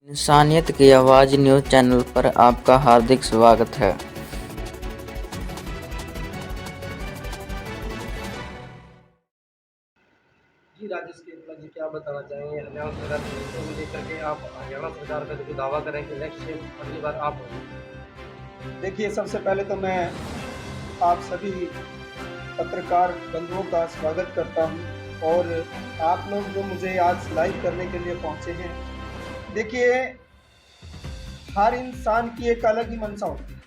इंसानियत की आवाज़ न्यूज़ चैनल पर आपका हार्दिक स्वागत है। जी, राजेश केतला जी क्या बताना चाहेंगे हरियाणा सरकार की नीतियों को लेकर के आप हरियाणा सरकार का जो दावा करें कि नेक्स्ट सीएम अगली बार आप होंगे। देखिए, सबसे पहले तो मैं आप सभी पत्रकार बंधुओं का स्वागत करता हूं और आप लोग जो मुझे आज लाइव करने के लिए पहुंचे हैं। देखिए, हर इंसान की एक अलग ही मंशा होती है,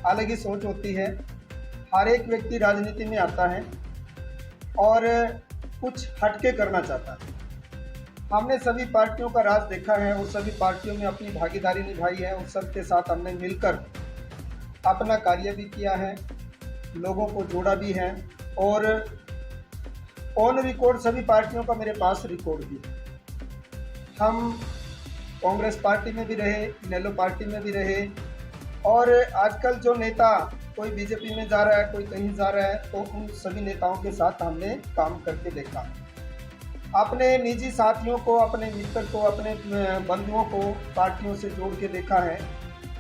अलग ही सोच होती है। हर एक व्यक्ति राजनीति में आता है और कुछ हटके करना चाहता है। हमने सभी पार्टियों का राज देखा है और सभी पार्टियों में अपनी भागीदारी निभाई है और सबके साथ हमने मिलकर अपना कार्य भी किया है, लोगों को जोड़ा भी है और ऑन रिकॉर्ड सभी पार्टियों का मेरे पास रिकॉर्ड भी है। हम कांग्रेस पार्टी में भी रहे, नेलो पार्टी में भी रहे और आजकल जो नेता कोई बीजेपी में जा रहा है, कोई कहीं जा रहा है, तो उन सभी नेताओं के साथ हमने काम करके देखा। अपने निजी साथियों को, अपने मित्र को, अपने बंधुओं को पार्टियों से जोड़ के देखा है।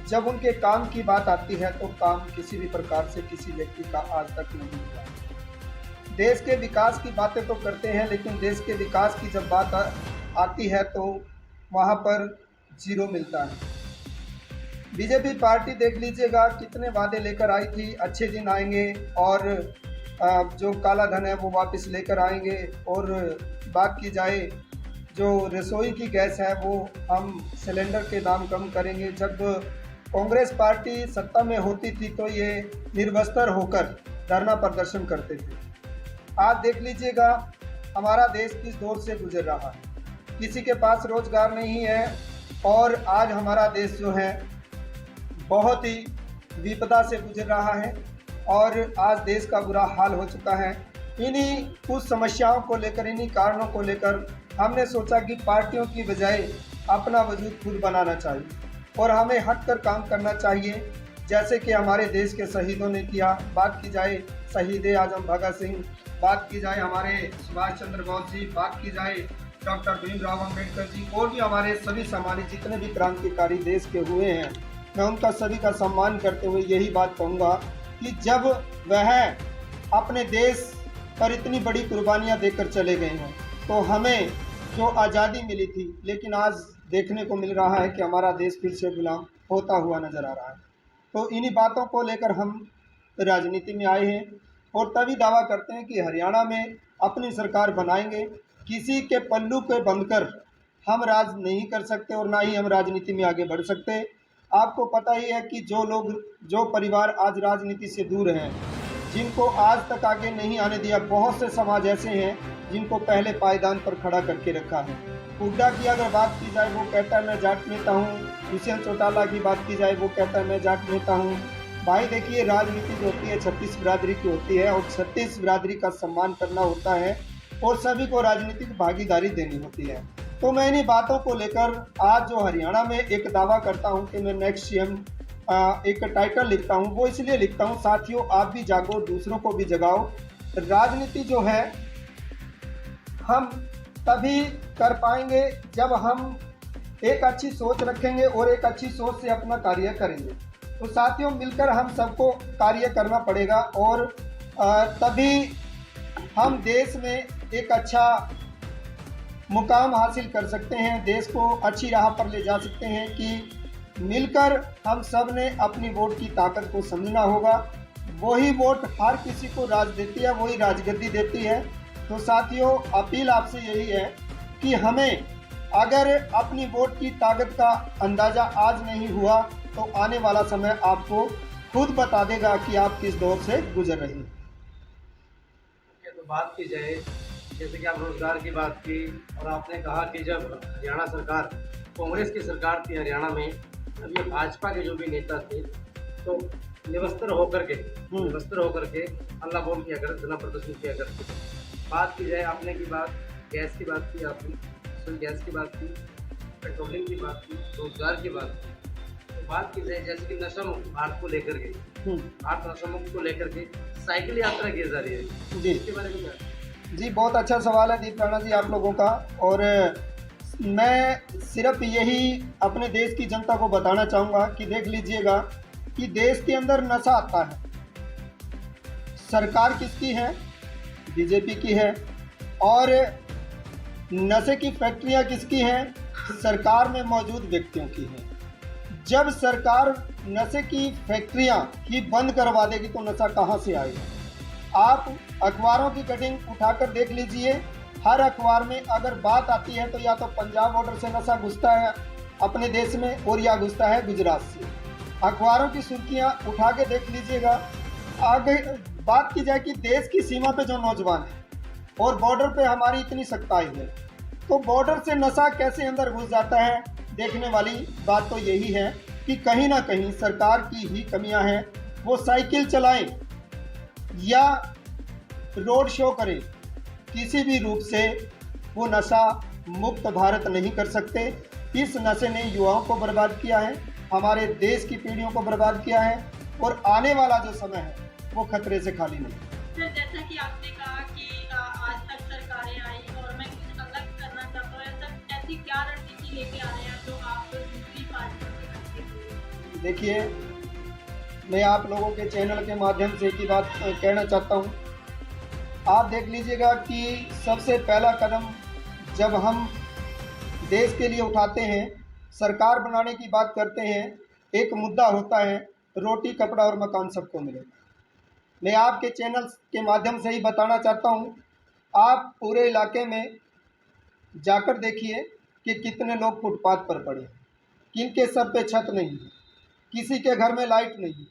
जब उनके काम की बात आती है तो काम किसी भी प्रकार से किसी व्यक्ति का आज तक नहीं हुआ। देश के विकास की बातें तो करते हैं, लेकिन देश के विकास की जब बात आती है तो वहाँ पर जीरो मिलता है। बीजेपी पार्टी देख लीजिएगा कितने वादे लेकर आई थी, अच्छे दिन आएंगे और जो काला धन है वो वापस लेकर आएंगे। और बात की जाए जो रसोई की गैस है वो हम सिलेंडर के दाम कम करेंगे। जब कांग्रेस पार्टी सत्ता में होती थी तो ये निर्वस्त्र होकर धरना प्रदर्शन करते थे। आज देख लीजिएगा हमारा देश किस दौर से गुजर रहा है, किसी के पास रोजगार नहीं है और आज हमारा देश जो है बहुत ही विपदा से गुजर रहा है और आज देश का बुरा हाल हो चुका है। इन्हीं कुछ समस्याओं को लेकर, इन्हीं कारणों को लेकर हमने सोचा कि पार्टियों की बजाय अपना वजूद खुद बनाना चाहिए और हमें हटकर काम करना चाहिए, जैसे कि हमारे देश के शहीदों ने किया। बात की जाए शहीद आजम भगत सिंह, बात की जाए हमारे सुभाष चंद्र बोस जी, बात की जाए डॉक्टर भीमराव अम्बेडकर जी और भी हमारे सभी सम्मानित जितने भी क्रांतिकारी देश के हुए हैं, मैं उनका सभी का सम्मान करते हुए यही बात कहूँगा कि जब वह अपने देश पर इतनी बड़ी कुर्बानियाँ देकर चले गए हैं तो हमें जो आज़ादी मिली थी, लेकिन आज देखने को मिल रहा है कि हमारा देश फिर से गुलाम होता हुआ नज़र आ रहा है। तो इन्हीं बातों को लेकर हम राजनीति में आए हैं और तभी दावा करते हैं कि हरियाणा में अपनी सरकार बनाएंगे। किसी के पल्लू पे बंधकर हम राज नहीं कर सकते और ना ही हम राजनीति में आगे बढ़ सकते। आपको पता ही है कि जो लोग, जो परिवार आज राजनीति से दूर हैं, जिनको आज तक आगे नहीं आने दिया, बहुत से समाज ऐसे हैं जिनको पहले पायदान पर खड़ा करके रखा है। हुड्डा की अगर बात की जाए वो कहता है मैं जाट नेता हूँ, दुष्यंत चौटाला की बात की जाए वो कहता है मैं जाट नेता हूँ। भाई देखिए, राजनीति जो होती है 36 बिरादरी की होती है और 36 बिरादरी का सम्मान करना होता है और सभी को राजनीतिक भागीदारी देनी होती है। तो मैं इन्हीं बातों को लेकर आज जो हरियाणा में एक दावा करता हूं कि मैं नेक्स्ट सीएम एक टाइटल लिखता हूं, वो इसलिए लिखता हूं साथियों, आप भी जागो, दूसरों को भी जगाओ। राजनीति जो है हम तभी कर पाएंगे जब हम एक अच्छी सोच रखेंगे और एक अच्छी सोच से अपना कार्य करेंगे। तो साथियों, मिलकर हम सबको कार्य करना पड़ेगा और तभी हम देश में एक अच्छा मुकाम हासिल कर सकते हैं, देश को अच्छी राह पर ले जा सकते हैं। कि मिलकर हम सब ने अपनी वोट की ताकत को समझना होगा। वही वोट हर किसी को राज देती है, वही राजगद्दी देती है। तो साथियों, अपील आपसे यही है कि हमें अगर अपनी वोट की ताकत का अंदाज़ा आज नहीं हुआ तो आने वाला समय आपको खुद बता देगा कि आप किस दौर से गुजर रहे हैं। तो बात की जाए, जैसे कि आप रोजगार की बात की और आपने कहा कि जब हरियाणा सरकार कांग्रेस की सरकार थी हरियाणा में, तब ये भाजपा के जो भी नेता थे तो निवस्त्र होकर के अल्लाह बोल किया करते, धरना प्रदर्शन किया करते। बात की जाए आपने की बात, गैस की बात की, आपने गैस की बात की, पेट्रोलिंग की बात की, रोजगार की बात की। तो बात की जाए जैसे कि नशा मुक्त भारत को लेकर के, भारत नशा मुक्त को लेकर के साइकिल यात्रा की जा रही है जी, इसके बारे में क्या? जी, बहुत अच्छा सवाल है दीप राणा जी आप लोगों का। और मैं सिर्फ यही अपने देश की जनता को बताना चाहूँगा कि देख लीजिएगा कि देश के अंदर नशा आता है, सरकार किसकी है? बीजेपी की है। और नशे की फैक्ट्रियां किसकी हैं? सरकार में मौजूद व्यक्तियों की हैं। जब सरकार नशे की फैक्ट्रियां ही बंद करवा देगी तो नशा कहां से आएगा? आप अखबारों की कटिंग उठाकर देख लीजिए, हर अखबार में अगर बात आती है तो या तो पंजाब बॉर्डर से नशा घुसता है अपने देश में और या घुसता है गुजरात से। अखबारों की सुर्खियां उठा के देख लीजिएगा। आगे बात की जाए कि देश की सीमा पे जो नौजवान है और बॉर्डर पे हमारी इतनी सख्ताई है, तो बॉर्डर से नशा कैसे अंदर घुस जाता है? देखने वाली बात तो यही है कि कहीं ना कहीं सरकार की ही कमियां हैं। वो साइकिल चलाएं या रोड शो करें, किसी भी रूप से वो नशा मुक्त भारत नहीं कर सकते। इस नशे ने युवाओं को बर्बाद किया है, हमारे देश की पीढ़ियों को बर्बाद किया है और आने वाला जो समय है वो खतरे से खाली नहीं। सर, जैसा कि आपने कहा कि आज तक सरकारें आई और मैं कुछ अलग करना चाहता हूँ, ऐसी क्या रणनीति लेके आ रहे हैं जो आप दूसरी पार्टियों से करते हैं? देखिए, मैं आप लोगों के चैनल के माध्यम से एक ही बात कहना चाहता हूँ। आप देख लीजिएगा कि सबसे पहला कदम जब हम देश के लिए उठाते हैं, सरकार बनाने की बात करते हैं, एक मुद्दा होता है रोटी कपड़ा और मकान सबको मिले। मैं आपके चैनल के माध्यम से ही बताना चाहता हूँ, आप पूरे इलाके में जाकर देखिए कि कितने लोग फुटपाथ पर पड़े हैं, किनके सर पे छत नहीं है, किसी के घर में लाइट नहीं है,